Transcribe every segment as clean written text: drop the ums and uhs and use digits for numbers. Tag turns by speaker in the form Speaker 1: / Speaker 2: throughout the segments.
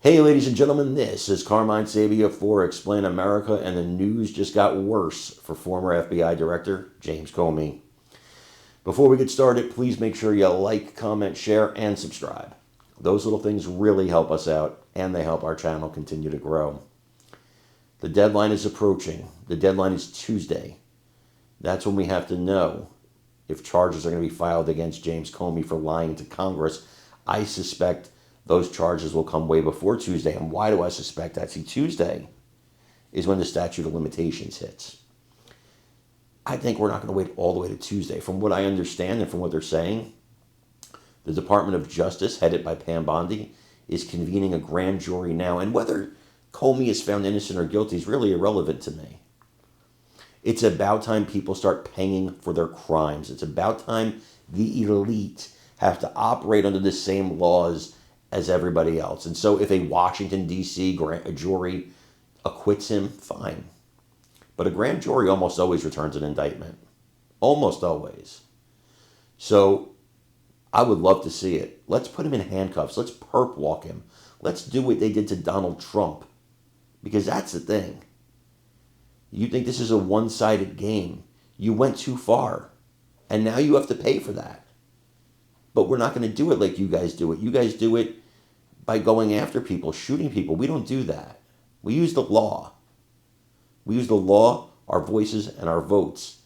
Speaker 1: Hey, ladies and gentlemen, this is Carmine Sabia for Explain America, and the news just got worse for former FBI Director James Comey. Before we get started, please make sure you like, comment, share, and subscribe. Those little things really help us out, and they help our channel continue to grow. The deadline is approaching. The deadline is Tuesday. That's when we have to know if charges are going to be filed against James Comey for lying to Congress. I suspect those charges will come way before Tuesday. And why do I suspect that? See, Tuesday is when the statute of limitations hits. I think we're not going to wait all the way to Tuesday. From what I understand and from what they're saying, the Department of Justice, headed by Pam Bondi, is convening a grand jury now. And whether Comey is found innocent or guilty is really irrelevant to me. It's about time people start paying for their crimes. It's about time the elite have to operate under the same laws as everybody else. And so if a Washington, D.C. jury acquits him, fine. But a grand jury almost always returns an indictment. Almost always. So I would love to see it. Let's put him in handcuffs. Let's perp walk him. Let's do what they did to Donald Trump. Because that's the thing. You think this is a one-sided game. You went too far. And now you have to pay for that. But we're not going to do it like you guys do it. You guys do it by going after people, shooting people. We don't do that. We use the law. We use the law, our voices, and our votes.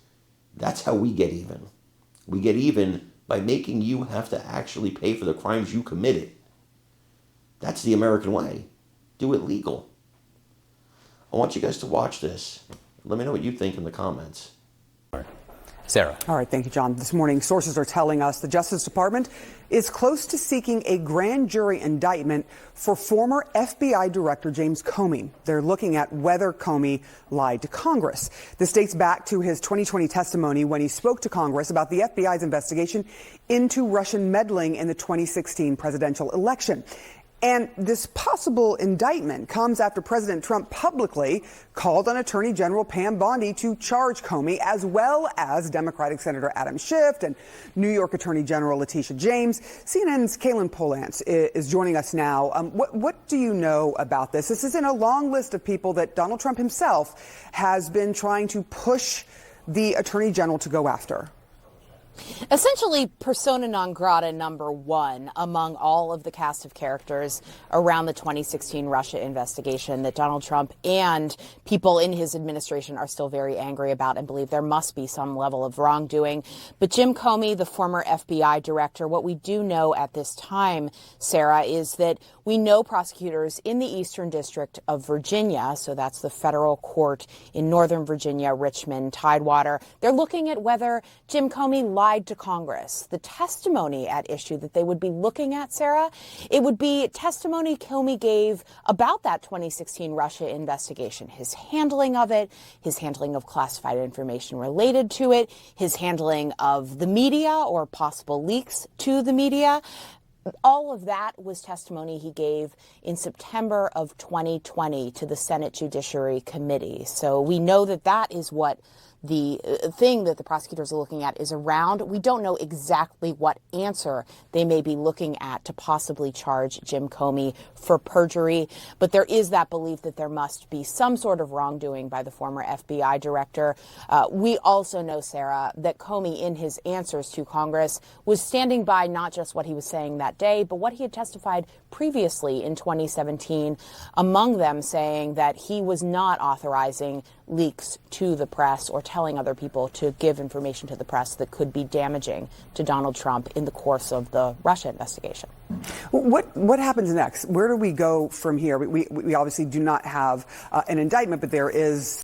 Speaker 1: That's how we get even. We get even by making you have to actually pay for the crimes you committed. That's the American way. Do it legal. I want you guys to watch this. Let me know what you think in the comments.
Speaker 2: Sarah.
Speaker 3: All right, thank you, John. This morning, sources are telling us the Justice Department is close to seeking a grand jury indictment for former FBI Director James Comey. They're looking at whether Comey lied to Congress. This dates back to his 2020 testimony when he spoke to Congress about the FBI's investigation into Russian meddling in the 2016 presidential election. And this possible indictment comes after President Trump publicly called on Attorney General Pam Bondi to charge Comey, as well as Democratic Senator Adam Schiff and New York Attorney General Letitia James. CNN's Kaylin Polantz is joining us now. What do you know about this? This is in a long list of people that Donald Trump himself has been trying to push the Attorney General to go after.
Speaker 4: Essentially, persona non grata number one among all of the cast of characters around the 2016 Russia investigation that Donald Trump and people in his administration are still very angry about and believe there must be some level of wrongdoing. But Jim Comey, the former FBI director, what we do know at this time, Sarah, is that we know prosecutors in the Eastern District of Virginia, so that's the federal court in Northern Virginia, Richmond, Tidewater, they're looking at whether Jim Comey lied to Congress. The testimony at issue that they would be looking at, Sarah, it would be testimony Comey gave about that 2016 Russia investigation, his handling of it, his handling of classified information related to it, his handling of the media or possible leaks to the media. All of that was testimony he gave in September of 2020 to the Senate Judiciary Committee. So we know that that is what the thing that the prosecutors are looking at is around. We don't know exactly what answer they may be looking at to possibly charge Jim Comey for perjury, but there is that belief that there must be some sort of wrongdoing by the former FBI director. We also know, Sarah, that Comey, in his answers to Congress, was standing by not just what he was saying that day, but what he had testified previously in 2017, among them saying that he was not authorizing leaks to the press or telling other people to give information to the press that could be damaging to Donald Trump in the course of the Russia investigation.
Speaker 3: What happens next? Where do we go from here? We obviously do not have an indictment, but there is